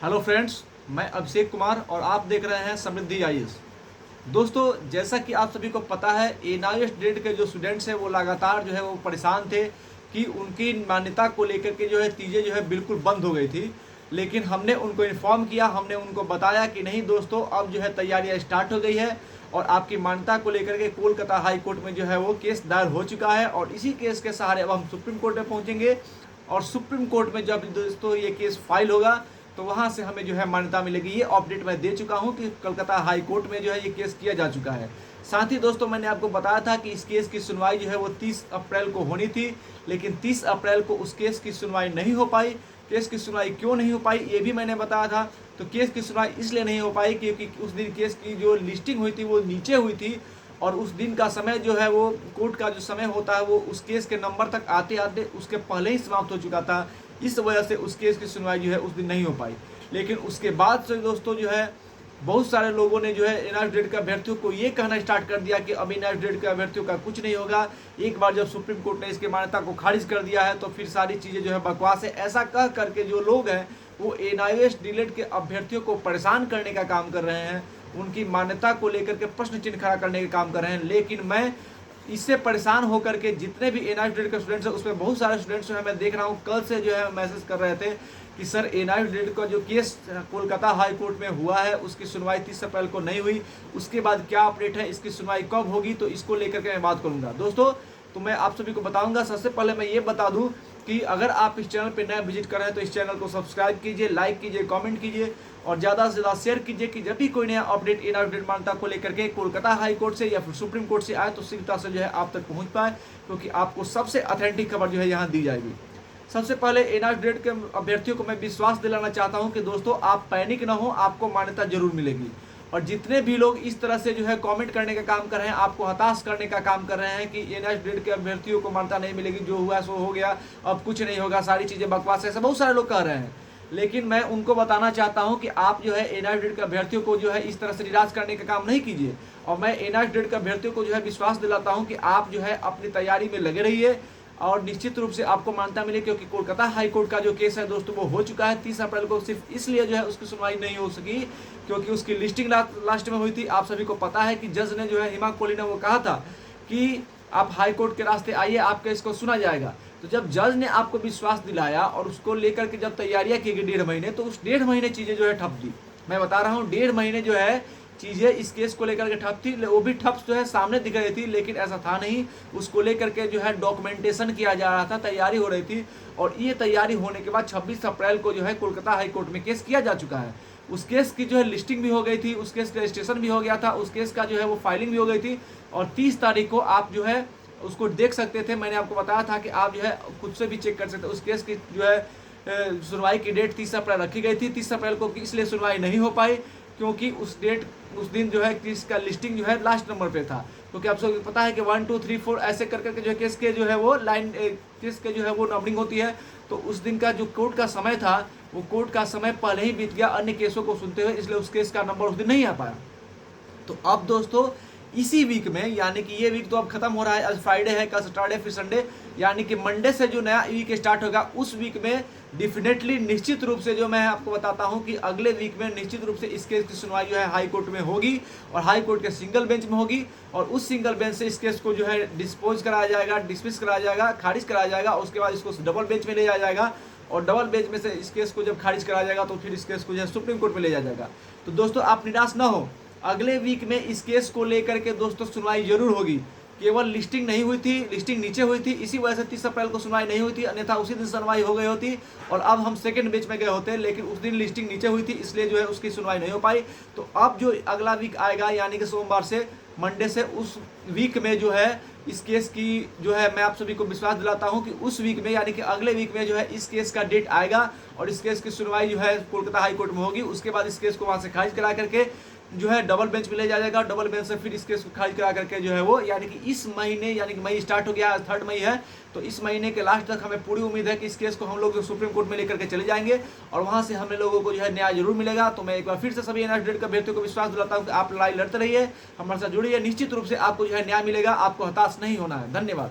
Hello friends, मैं अभिषेक कुमार और आप देख रहे हैं समृद्धि आईएएस। दोस्तों, जैसा कि आप सभी को पता है, एनआईएस डेट के जो स्टूडेंट्स हैं वो लगातार जो है वो परेशान थे कि उनकी मान्यता को लेकर के जो है चीज़ें जो है बिल्कुल बंद हो गई थी। लेकिन हमने उनको इन्फॉर्म किया, हमने उनको बताया कि नहीं दोस्तों, अब जो है तैयारियां स्टार्ट हो गई है और आपकी मान्यता को लेकर के कोलकाता हाई कोर्ट में जो है वो केस दायर हो चुका है और इसी केस के सहारे अब हम सुप्रीम कोर्ट में पहुंचेंगे और सुप्रीम कोर्ट में जब दोस्तों ये केस फाइल होगा तो वहाँ से हमें जो है मान्यता मिलेगी। ये अपडेट मैं दे चुका हूँ कि कलकत्ता हाई कोर्ट में जो है ये केस किया जा चुका है। साथ ही दोस्तों, मैंने आपको बताया था कि इस केस की सुनवाई जो है वो 30 अप्रैल को होनी थी, लेकिन 30 अप्रैल को उस केस की सुनवाई नहीं हो पाई। केस की सुनवाई क्यों नहीं हो पाई ये भी मैंने बताया था। तो केस की सुनवाई इसलिए नहीं हो पाई क्योंकि उस दिन केस की जो लिस्टिंग हुई थी वो नीचे हुई थी और उस दिन का समय जो है वो कोर्ट का जो समय होता है वो उस केस के नंबर तक आते आते उसके पहले ही समाप्त हो चुका था। इस वजह से उस केस की सुनवाई जो है उस दिन नहीं हो पाई। लेकिन उसके बाद से दोस्तों जो है बहुत सारे लोगों ने जो है एनआईएस डेट के अभ्यर्थियों को ये कहना स्टार्ट कर दिया कि अब एनआईएस डेट के अभ्यर्थियों का कुछ नहीं होगा। एक बार जब सुप्रीम कोर्ट ने इसकी मान्यता को खारिज कर दिया है तो फिर सारी चीज़ें जो है बकवास है। ऐसा कह करके जो लोग हैं वो एनआईएस डीलेट के अभ्यर्थियों को परेशान करने का काम कर रहे हैं, उनकी मान्यता को लेकर के प्रश्न चिन्ह खड़ा करने का काम कर रहे हैं। लेकिन मैं इससे परेशान होकर के जितने भी एनआईएस डेट के स्टूडेंट्स हैं उसमें बहुत सारे स्टूडेंट्स जो है मैं देख रहा हूँ कल से जो है मैसेज कर रहे थे कि सर एनआईएस डेट का जो केस कोलकाता हाई कोर्ट में हुआ है उसकी सुनवाई 30 अप्रैल को नहीं हुई, उसके बाद क्या अपडेट है, इसकी सुनवाई कब होगी, तो इसको लेकर के मैं बात करूंगा। दोस्तों, तो मैं आप सभी को बताऊंगा। सबसे पहले मैं ये बता दूं कि अगर आप इस चैनल पर नया विजिट कर रहे हैं तो इस चैनल को सब्सक्राइब कीजिए, लाइक कीजिए, कमेंट कीजिए और ज़्यादा से ज़्यादा शेयर कीजिए कि जब भी कोई नया अपडेट एनआईएस डेट मान्यता को लेकर के कोलकाता हाई कोर्ट से या फिर सुप्रीम कोर्ट से आए तो शीघ्रता से जो है आप तक पहुंच पाए, क्योंकि आपको सबसे ऑथेंटिक खबर जो है यहाँ दी जाएगी। सबसे पहले एनआईएस डेट के अभ्यर्थियों को मैं विश्वास दिलाना चाहता हूं कि दोस्तों आप पैनिक ना हो, आपको मान्यता जरूर मिलेगी। और जितने भी लोग इस तरह से जो है कमेंट करने का काम कर रहे हैं, आपको हताश करने का काम कर रहे हैं कि एनआईएस डेट के अभ्यर्थियों को मान्यता नहीं मिलेगी, जो हुआ सो हो गया, अब कुछ नहीं होगा, सारी चीज़ें बकवास है, ऐसा बहुत सारे लोग कह रहे हैं। लेकिन मैं उनको बताना चाहता हूं कि आप जो है एनआईएस डेट के अभ्यर्थियों को जो है इस तरह से निराश करने का काम नहीं कीजिए। और मैं एनआईएस डेट के अभ्यर्थियों को जो है विश्वास दिलाता हूं कि आप जो है अपनी तैयारी में लगे रहिए और निश्चित रूप से आपको मान्यता मिले, क्योंकि कोलकाता हाई कोर्ट का जो केस है दोस्तों वो हो चुका है 30 अप्रैल को। सिर्फ इसलिए जो है उसकी सुनवाई नहीं हो सकी क्योंकि उसकी लिस्टिंग लास्ट में हुई थी। आप सभी को पता है कि जज ने जो है हिमा कोहली ने वो कहा था कि आप हाई कोर्ट के रास्ते आइए, आपके इसको सुना जाएगा। तो जब जज ने आपको विश्वास दिलाया और उसको लेकर के जब तैयारियां की गई 1.5 महीने, तो उस 1.5 महीने चीज़ें जो है ठप दी। मैं बता रहा हूँ 1.5 महीने जो है चीज़ें इस केस को लेकर के ठप थी। वो भी ठप जो है सामने दिख रही थी, लेकिन ऐसा था नहीं। उसको लेकर के जो है डॉक्यूमेंटेशन किया जा रहा था, तैयारी हो रही थी और ये तैयारी होने के बाद 26 अप्रैल को जो है कोलकाता हाई कोर्ट में केस किया जा चुका है। उस केस की जो है लिस्टिंग भी हो गई थी, उस केस का रजिस्ट्रेशन भी हो गया था, उस केस का जो है वो फाइलिंग भी हो गई थी और 30 तारीख को आप जो है उसको देख सकते थे। मैंने आपको बताया था कि आप जो है खुद से भी चेक कर सकते। उस केस की जो है सुनवाई की डेट 30 अप्रैल रखी गई थी। 30 अप्रैल को इसलिए सुनवाई नहीं हो पाई क्योंकि उस दिन जो है केस का लिस्टिंग जो है लास्ट नंबर पे था। क्योंकि आप सबको पता है कि 1 2 3 4 ऐसे कर करके जो है केस के जो है वो लाइन केस के जो है वो नंबरिंग होती है। तो उस दिन का जो कोर्ट का समय था वो कोर्ट का समय पहले ही बीत गया अन्य केसों को सुनते हुए, इसलिए उस केस का नंबर उस दिन नहीं आ पाया। तो अब दोस्तों इसी वीक में, यानी कि ये वीक तो अब खत्म हो रहा है, आज फ्राइडे है, कल सैटरडे फिर संडे, यानी कि मंडे से जो नया वीक स्टार्ट होगा उस वीक में डेफिनेटली निश्चित रूप से जो मैं आपको बताता हूं कि अगले वीक में निश्चित रूप से इस केस की सुनवाई जो है हाई कोर्ट में होगी और हाई कोर्ट के सिंगल बेंच में होगी और उस सिंगल बेंच से इस केस को जो है डिस्पोज कराया जाएगा, डिसमिस कराया जाएगा, खारिज कराया जाएगा। उसके बाद इसको डबल बेंच में ले जाया जाएगा और डबल बेंच में से इस केस को जब खारिज कराया जाएगा तो फिर इस केस को जो है सुप्रीम कोर्ट में ले जाया जाएगा। तो दोस्तों आप निराश ना हो, अगले वीक में इस केस को लेकर के दोस्तों सुनवाई जरूर होगी। केवल लिस्टिंग नहीं हुई थी, लिस्टिंग नीचे हुई थी, इसी वजह से 30 अप्रैल को सुनवाई नहीं हुई थी, अन्यथा उसी दिन सुनवाई हो गई होती और अब हम सेकंड बेंच में गए होते। लेकिन उस दिन लिस्टिंग नीचे हुई थी इसलिए जो है उसकी सुनवाई नहीं हो पाई। तो अब जो अगला वीक आएगा यानी कि सोमवार से मंडे से, उस वीक में जो है इस केस की जो है मैं आप सभी को विश्वास दिलाता हूं कि उस वीक में यानी कि अगले वीक में जो है इस केस का डेट आएगा और इस केस की सुनवाई जो है कोलकाता हाई कोर्ट में होगी। उसके बाद इस केस को वहां से खारिज करा करके जो है डबल बेंच में ले जाया जाएगा, डबल बेंच से फिर इस केस को खारिज करा करके जो है वो यानी कि इस महीने, यानी कि मई स्टार्ट हो गया, 3 मई है, तो इस महीने के लास्ट तक हमें पूरी उम्मीद है कि इस केस को हम लोग सुप्रीम कोर्ट में लेकर के चले जाएंगे और वहां से हमें लोगों को जो है न्याय जरूर मिलेगा। तो मैं एक बार फिर से सभी एनआईएस डेट के अभ्यर्थियों को विश्वास दिलाता हूं कि आप लड़ाई लड़ते रहिए, हमारे साथ जुड़िए, निश्चित रूप से आपको जो है न्याय मिलेगा, आपको हताश नहीं होना है। धन्यवाद।